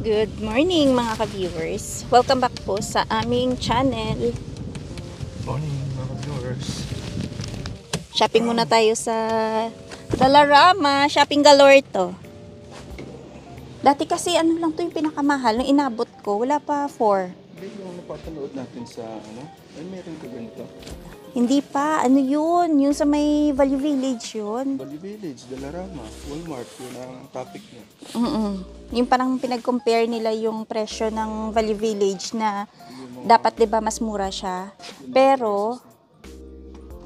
Good morning mga ka-viewers. Welcome back po sa aming channel. Morning mga viewers. Shopping muna tayo sa Dollarama. Shopping galore to. Dati kasi ano lang to yung pinakamahal. Nung inabot ko, wala pa 4. Hindi yung napapanood natin sa ay meron ka ganito. Hindi pa. Ano yun? Yung sa may Value Village yun. Value Village, Dollarama, Walmart, yun ang topic niya. Yung parang pinag-compare nila yung presyo ng Value Village na dapat 'di ba mas mura siya. Pero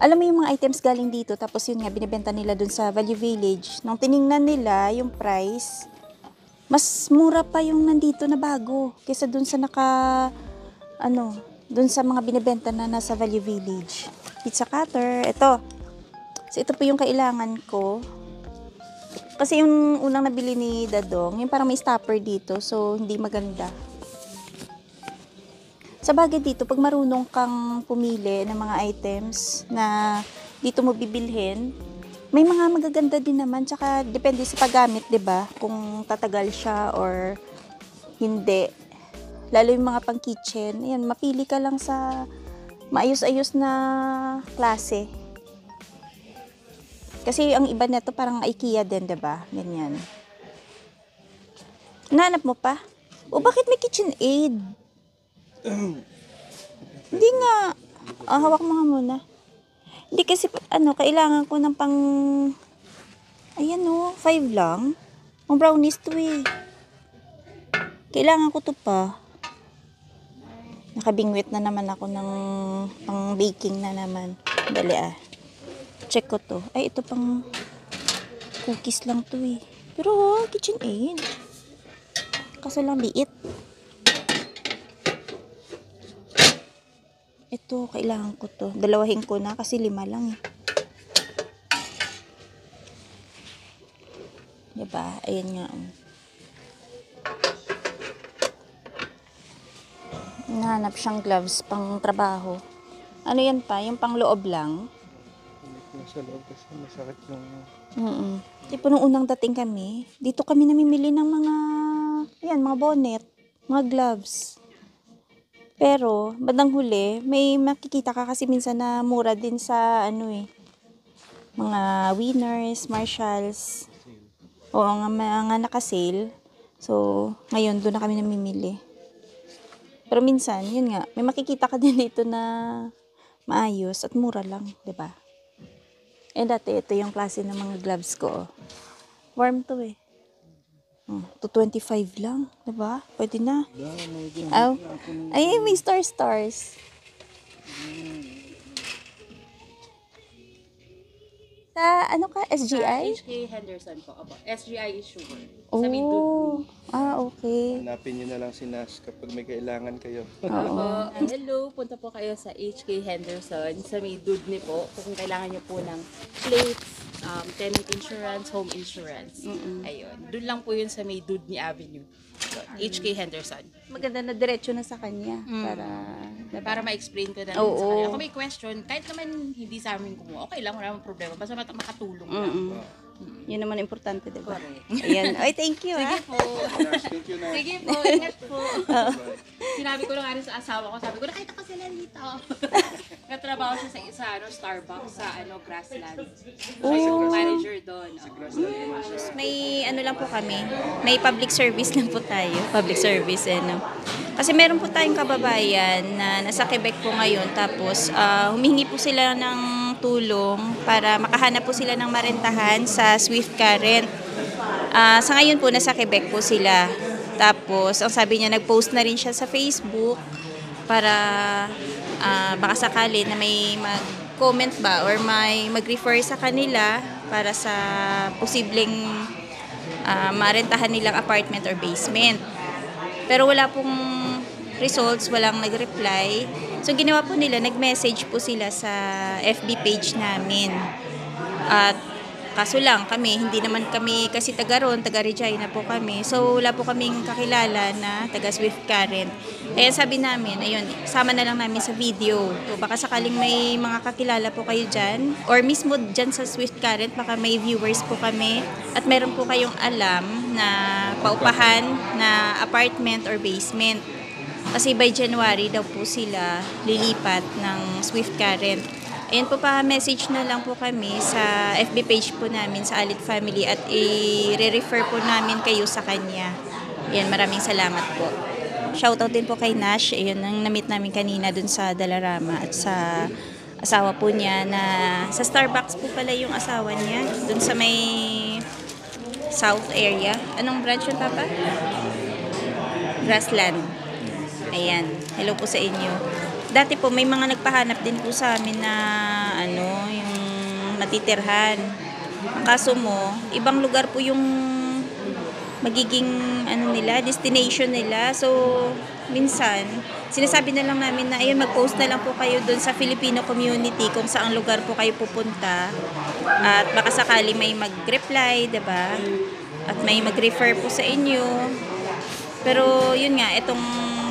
alam mo yung mga items galing dito tapos yun nga binebenta nila dun sa Value Village. Nung tiningnan nila yung price, mas mura pa yung nandito na bago kaysa dun sa dun sa mga binebenta na nasa Value Village. Pizza cutter, ito. So ito po yung kailangan ko. Kasi yung unang nabili ni Dadong, yung parang may stopper dito, so hindi maganda. Sa bagay dito, pag marunong kang pumili ng mga items na dito mo bibilhin, may mga magaganda din naman, tsaka depende sa paggamit, 'di ba? Kung tatagal siya or hindi. Lalo yung mga pang kitchen, ayan, mapili ka lang sa maayos-ayos na klase. Kasi ang iba nito parang IKEA din, 'di ba? Ganyan. Nahanap mo pa? O bakit may KitchenAid? Hindi nga. Hawak mo nga muna. Hindi kasi kailangan ko ng pang ayan 5 lang. Ang brownies to eh. Kailangan ko to pa. Nakabingwit na naman ako ng pang baking na naman. Dali check ko to. Ay, ito pang cookies lang to eh. Pero KitchenAid. Kaso lang liit. Ito, kailangan ko to. Dalawahin ko na kasi 5 lang eh. Diba? Ayan nga. Nahanap siyang gloves pang trabaho. Ano yan pa? Yung pang loob lang? Nasa loob kasi masakit yung Tipo nung unang dating kami, dito kami namimili ng mga bonnet, mga gloves. Pero, bandang huli, may makikita ka kasi minsan na mura din sa mga Winners, Marshalls, o mga naka-sale. So, ngayon, doon na kami namimili. Pero minsan, yun nga, may makikita ka din dito na maayos at mura lang, 'di ba? Dati, ito yung klase ng mga gloves ko. Warm to eh. 225 lang, 'di ba? Pwede na. Ay, may stars. Sa SGI? HK Henderson po. Opo. SGI is sugar. Oh. Sa may dude. Okay. hanapin nyo na lang si Nash kapag may kailangan kayo. Oo. Hello, punta po kayo sa HK Henderson sa may Dudney po kung kailangan nyo po ng plates, tenant insurance, home insurance. Ayun. Doon lang po yun sa may Dudney Avenue. So, HK Henderson. Maganda na diretso na sa kanya Para ma-explain ko na rin Oo. sa kanila. Kung may question, kahit naman hindi sa amin kumuha, okay lang, wala namang problema. Basta makatulong lang. Yun naman importante, 'di ba? Correct. Ayan. Ay, thank you. Sige po. Nash, thank you, Nash. Sige po, ingat po. Sinabi ko lang nga rin sa asawa ko, sabi ko, nakita ko sila dito. Natrabaho siya sa Starbucks sa Grassland. Siya yung manager doon. May lang po kami. May public service lang po tayo. Public service Kasi meron po tayong kababayan na nasa Quebec po ngayon. Tapos humihingi po sila ng tulong para makahanap po sila ng marentahan sa Swift Current. Sa ngayon po nasa Quebec po sila. Tapos ang sabi niya nag-post na rin siya sa Facebook para baka sakali na may mag-comment ba or may mag-refer sa kanila para sa posibleng marentahan nilang apartment or basement. Pero wala pong results, walang nag-reply. So ginawa po nila, nag-message po sila sa FB page namin. At Kaso lang kami, hindi naman kami kasi taga ron, taga Regina po kami. So wala po kaming kakilala na taga Swift Current. Kaya sabi namin, ayun, sama na lang namin sa video. So baka sakaling may mga kakilala po kayo dyan, or mismo dyan sa Swift Current, baka may viewers po kami. At meron po kayong alam na paupahan na apartment or basement. Kasi by January daw po sila lilipat ng Swift Current. Ayan po, pa-message na lang po kami sa FB page po namin sa Alit Family at i-refer po namin kayo sa kanya. Ayan, maraming salamat po. Shoutout din po kay Nash. Ayun, ang na-meet namin kanina dun sa Dalarama at sa asawa po niya na sa Starbucks po pala yung asawa niya. Dun sa may South area. Anong branch yung Papa? Grassland. Ayan. Hello po sa inyo. Dati po may mga nagpahanap din po sa amin na yung natitirhan. Ang kaso mo, ibang lugar po yung magiging destination nila. So minsan sinasabi na lang namin na ayun, mag-post na lang po kayo doon sa Filipino community kung saang lugar po kayo pupunta. At baka sakali may mag-reply, 'di ba? At may mag-refer po sa inyo. Pero yun nga, itong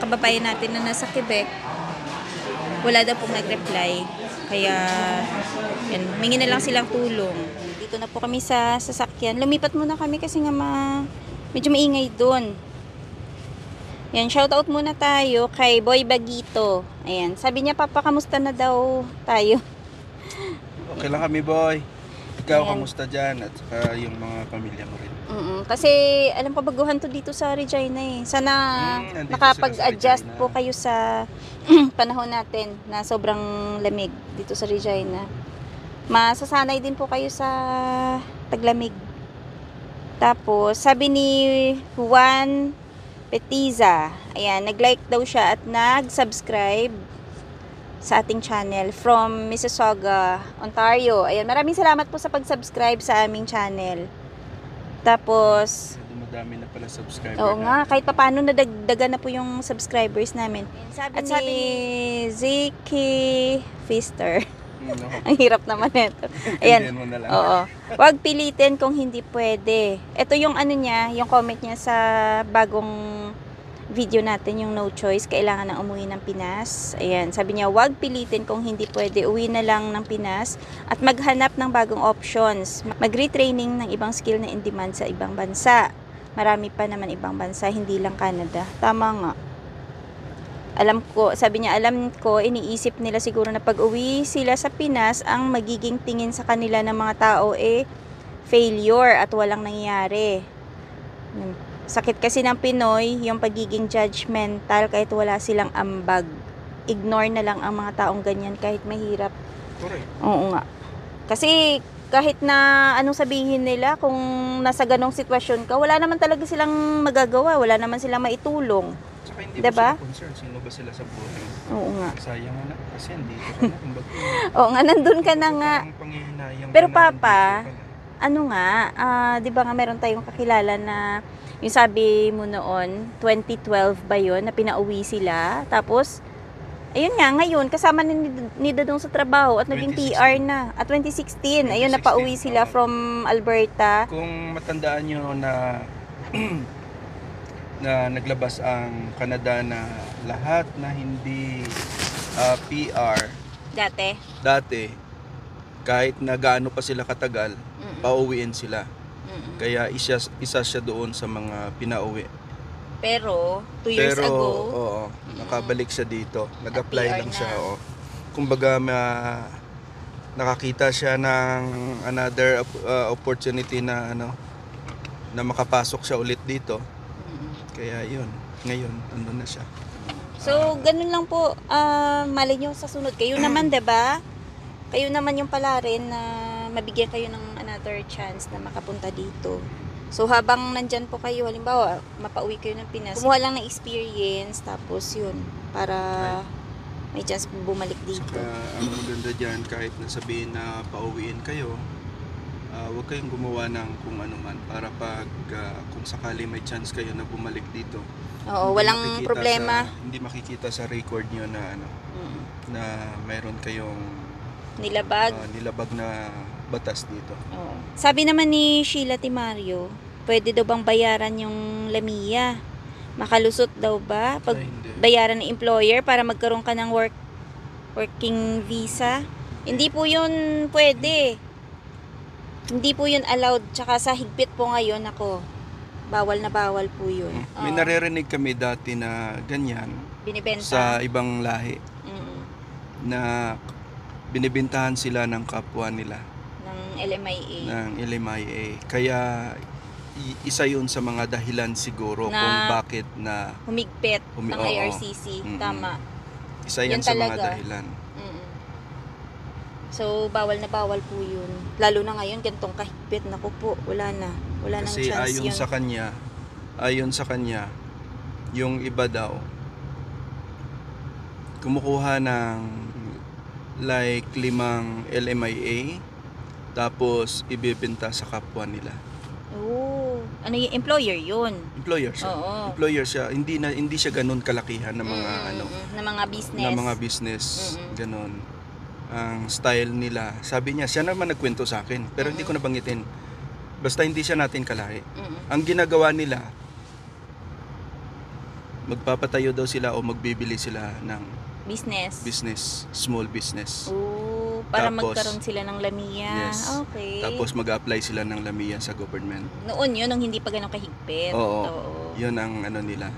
kababayan natin na nasa Quebec, wala daw pong nag-reply. Kaya, yan, humingi na lang silang tulong. Dito na po kami sa sasakyan. Lumipat muna kami kasi nga medyo maingay doon. Yan, shoutout muna tayo kay Boy Bagito. Ayan, sabi niya, Papa, kamusta na daw tayo? Okay lang kami, boy. Ikaw, Ayan. kamusta dyan? At saka yung mga pamilya mo rin. Kasi alam ko baguhan to dito sa Regina eh. Sana nandito nakapag-adjust sila sa Regina. po kayo sa panahon natin na sobrang lamig dito sa Regina. Masasanay din po kayo sa taglamig. Tapos sabi ni Juan Petiza, ayan, nag-like daw siya at nag-subscribe sa ating channel from Mississauga, Ontario. Ayan, maraming salamat po sa pag-subscribe sa aming channel. Tapos, Madami na pala subscriber oo na. nga, kahit paano nadagdagan na po yung subscribers namin. At sabi ni Ziki Fister, Okay. ang hirap naman ito. Ayan, Intindihan mo na lang. oo. Huwag pilitin kung hindi pwede. Ito yung niya, yung comment niya sa bagong video natin, yung no choice, kailangan na umuwi ng Pinas. Ayan, sabi niya, huwag pilitin kung hindi pwede, uwi na lang ng Pinas at maghanap ng bagong options. Mag-retraining ng ibang skill na in demand sa ibang bansa. Marami pa naman ibang bansa, hindi lang Canada. Tama nga. Sabi niya, alam ko, iniisip nila siguro na pag-uwi sila sa Pinas, ang magiging tingin sa kanila ng mga tao failure at walang nangyayari. Sakit kasi ng Pinoy, yung pagiging judgmental kahit wala silang ambag. Ignore na lang ang mga taong ganyan kahit mahirap. Correct. Oo nga. Kasi kahit na anong sabihin nila, kung nasa ganong sitwasyon ka, wala naman talaga silang magagawa, wala naman silang maitulong. Saka hindi Diba? ba sila concerned? Sino ba sila sa buhay? Oo nga. Sayang na. Kasi andito ka na. Kumbaga, Oo nga, nandun ka na nga. ang panghihinayang Pero ka na, Papa, andito ka na. ano nga, di ba nga meron tayong kakilala na yung sabi mo noon, 2012 ba yun, na pinauwi sila. Tapos, ayun nga, ngayon, kasama ni Dadong sa trabaho at naging 2016. PR na. At 2016, ayun, 2016, napauwi sila oo. from Alberta. Kung matandaan nyo na na naglabas ang Canada na lahat na hindi PR dati, kahit na gaano pa sila katagal, pauwiin sila. Kaya isa siya doon sa mga pinauwi. Pero, 2 years Pero, ago, oo, nakabalik siya dito. Nag-apply PR lang na. siya, oo. Kumbaga, nakakita siya ng another opportunity na na makapasok siya ulit dito. Kaya yun, ngayon, andun na siya. so, ganun lang po, malay nyo sa sunod. Kayo naman, 'di ba? Kayo naman yung pala rin na mabigyan kayo ng another chance na makapunta dito. So, habang nandyan po kayo, halimbawa, mapauwi kayo ng Pinas, kumuha lang ng experience, tapos yun, para may chance bumalik dito. Saka, ang maganda dyan, kahit nasabihin na pauwiin kayo, huwag kayong gumawa ng kung ano man para pag kung sakali may chance kayo na bumalik dito. Oo, hindi walang makikita problema. hindi makikita sa record nyo na na mayroon kayong Nilabag. nilabag na batas dito. Oo. Sabi naman ni Sheila Timario, pwede daw bang bayaran yung Lamia? Makalusot daw ba? Pag Ay, hindi. bayaran ng employer para magkaroon ka ng working visa? Hindi po yun pwede. Hindi po yun allowed. Tsaka sa higpit po ngayon, ako, bawal na bawal po yun. May Oo. naririnig kami dati na ganyan Binibenta. sa ibang lahi Mm-mm. na binibintahan sila ng kapwa nila Ng LMIA. ng LMIA. Kaya isa yun sa mga dahilan siguro Na kung bakit na Humigpit ng oo. IRCC. Mm-mm. Tama. isa yan Yun sa mga talaga. dahilan. Mm-mm. So, bawal na bawal po yun. Lalo na ngayon, gantong kahigpit. Naku po, wala na. Wala nang Kasi chance ayon yun. sa kanya, yung iba daw, kumukuha ng like 5 LMIA, tapos ibebenta sa kapwa nila. Oo. Ano yung employer yun? Employer siya. Oo. Employer siya. Hindi siya ganun kalakihan ng mga Na mga business. ng mga business, ganun. Ang style nila. Sabi niya, siya naman nagkwento sa akin, pero hindi ko nabanggitin. Basta hindi siya natin kalahi. Ang ginagawa nila, magpapatayo daw sila o magbibili sila ng business, small business. Oo. Para Tapos, magkaroon sila ng Lamia. Yes. Okay. Tapos mag-apply sila ng Lamia sa government. Noon yun, nung hindi pa ganun kahigpit. Oo. Yun ang ano nila.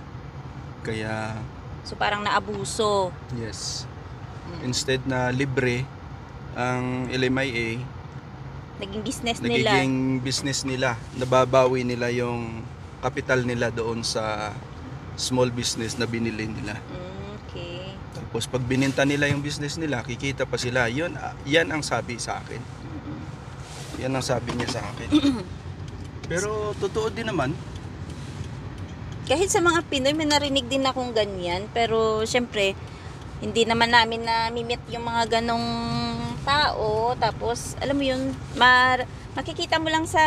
Kaya, So, parang naabuso. yes. Instead na libre ang LMIA, Naging business nila. nagiging business nila. Nababawi nila yung capital nila doon sa small business na binili nila. Okay. Tapos pag bininta nila yung business nila, kikita pa sila. Yan ang sabi sa akin. Yan ang sabi niya sa akin. Pero totoo din naman. Kahit sa mga Pinoy, may narinig din akong ganyan. Pero, syempre, hindi naman namin na-meet yung mga ganong tao. Tapos, alam mo yun, makikita mo lang sa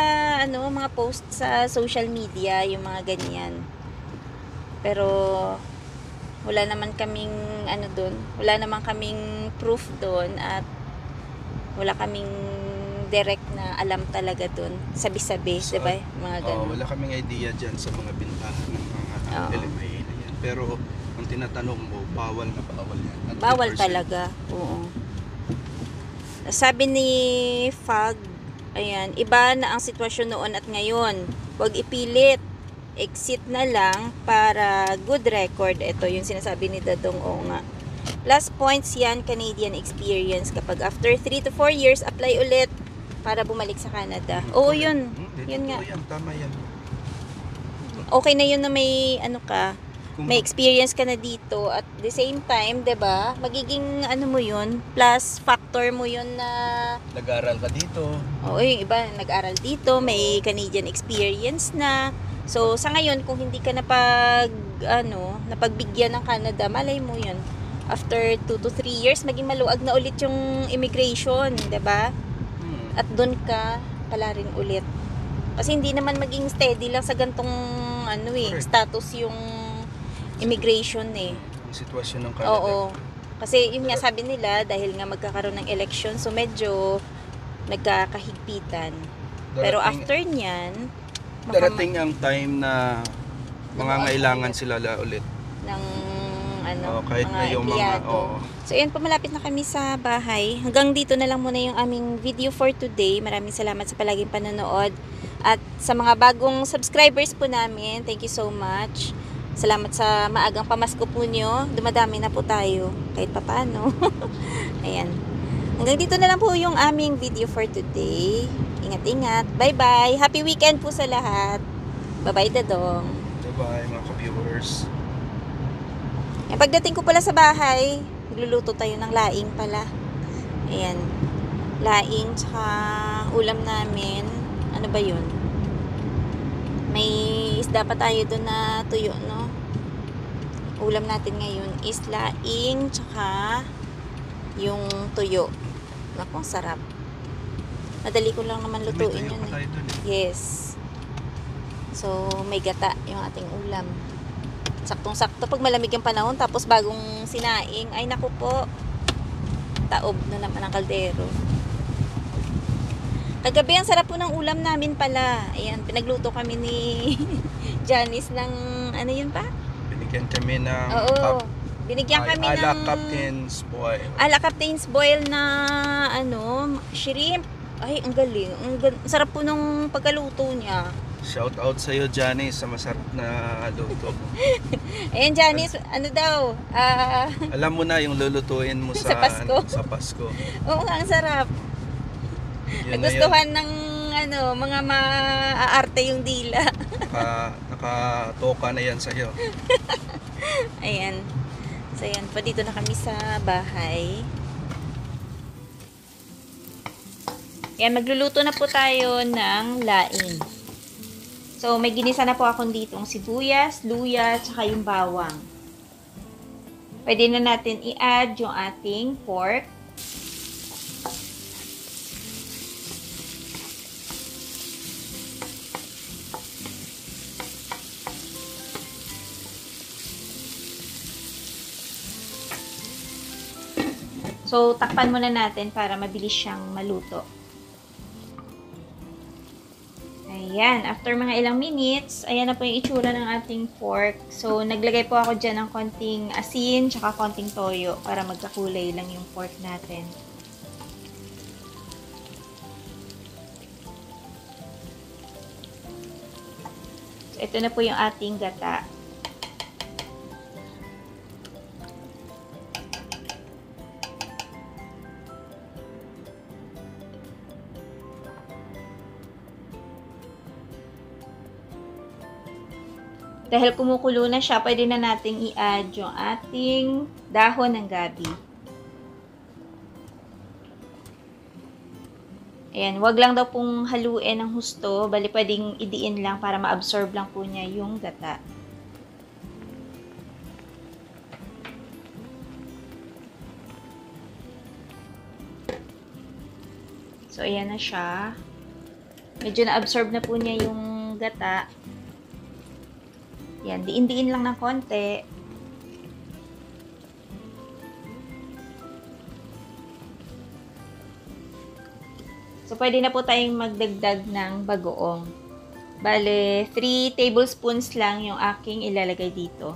mga post sa social media, yung mga ganyan. Pero, wala naman kaming wala naman kaming proof doon at wala kaming direct na alam talaga doon. Sabi-sabi, So, diba? Mga ganon. wala kaming idea dyan sa mga bintahan ng mga Oo. LMIA na yan. Pero ang tinatanong mo, bawal na bawal yan. At Bawal 3%. talaga. Oo. Sabi ni Fag, ayan, iba na ang sitwasyon noon at ngayon. Huwag ipilit. Exit na lang para good record. Ito yung sinasabi ni Dadong O nga. Plus points yan, Canadian experience. Kapag after 3 to 4 years, apply ulit para bumalik sa Canada. Oo, yun. Yun nga. Yan, tama yan. Okay na yun na may Kung may experience ka na dito at the same time, 'di ba? Magiging mo 'yun, plus factor mo 'yun na nag-aral ka dito, yung iba nag-aral dito, may Canadian experience na. So sa ngayon kung hindi ka napagbigyan ng Canada, malay mo 'yun. After 2 to 3 years, maging maluag na ulit yung immigration, 'di ba? At doon ka pala rin ulit. Kasi hindi naman maging steady lang sa gantong Correct. status yung immigration ang sitwasyon ng Canada. Oo. Kasi yun nga sabi nila, dahil nga magkakaroon ng election, so medyo nagkakahigpitan. Pero after niyan, Darating ang time na mangangailangan sila ulit. ng Kahit mga na yung empleyado. So ayan po, malapit na kami sa bahay. Hanggang dito na lang muna yung aming video for today. Maraming salamat sa palaging panonood. At sa mga bagong subscribers po namin, thank you so much. Salamat sa maagang pamasko po nyo. Dumadami na po tayo kahit papano. Ayan. Hanggang dito na lang po yung aming video for today. Ingat-ingat. Bye-bye. Happy weekend po sa lahat. Bye-bye, Dadong. Bye-bye mga ka-viewers. Pagdating ko pala sa bahay, magluluto tayo ng laing pala. Ayan. Laing, tsaka ulam namin. Ano ba yun? May isda pa tayo doon na tuyo, no? Ulam natin ngayon is laing, tsaka yung tuyo. Naku, ang sarap. Madali ko lang naman lutuin yun. Yes. So, may gata yung ating ulam. Saktong-sakto pag malamig yung panahon, tapos bagong sinaing, ay naku po, taob na naman ang kaldero. Kagabi, ang sarap po ng ulam namin pala. Ayan, pinagluto kami ni Janice ng, ano yun pa? Binigyan kami ng Oo. Binigyan kami ala ng Captain's Boy. ala Captain's Boil na, ano, shrimp. Ay, ang galing. Ang sarap po nung pagkaluto niya. Shout out sa iyo, Janice, sa masarap na luto mo. Ayan, Janice, ano daw? Alam mo na yung lulutuin mo Sa Pasko. Sa Pasko. Oo, ang sarap. Yun na yun. Nagustuhan ng, ano, mga maaarte yung dila. Nakatoka na yan sa iyo. Ayan. So, ayan. Pa dito na kami sa bahay. Ayan, magluluto na po tayo ng laing. So, may ginisa na po akong ditong sibuyas, luya, tsaka yung bawang. Pwede na natin i-add yung ating pork. So, takpan muna natin para mabilis siyang maluto. Ayan, after mga ilang minutes, ayan na po yung itsura ng ating pork. So, naglagay po ako dyan ng konting asin, tsaka konting toyo para magkakulay lang yung pork natin. So, ito na po yung ating gata. Dahil kumukulo na siya, pwede na nating i-add yung ating dahon ng gabi. Ayan, wag lang daw pong haluin ng husto, bali pwedeng idiin lang para ma-absorb lang po niya yung gata. So, ayan na siya. Medyo na-absorb na po niya yung gata. Yan, diin-diin lang ng konti. So, pwede na po tayong magdagdag ng bagoong. Bale, 3 tablespoons lang yung aking ilalagay dito.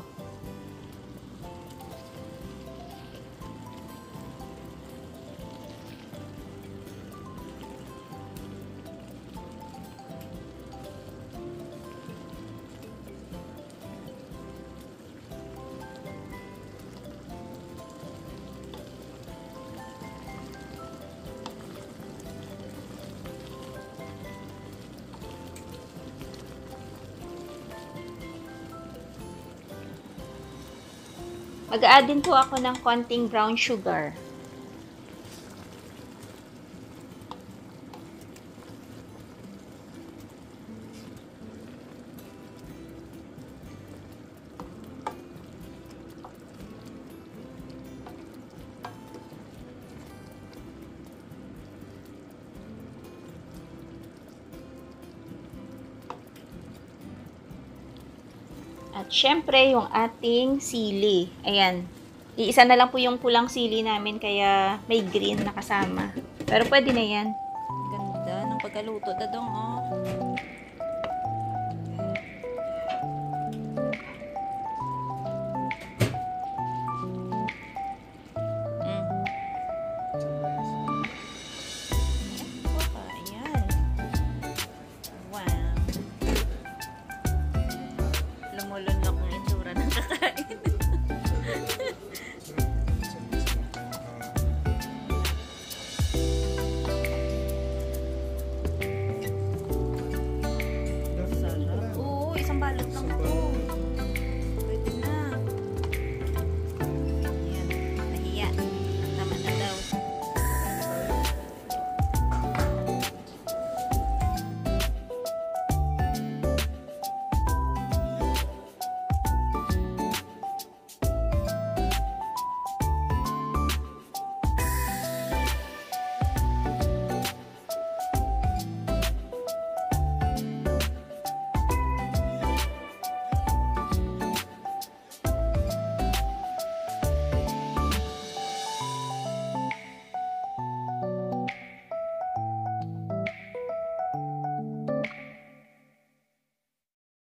Mag-add din po ako ng konting brown sugar. At syempre, yung ating sili. Ayan. Iisa na lang po yung pulang sili namin, kaya may green na kasama. Pero pwede na yan. Ganda ng pagkaluto, dadong, oh.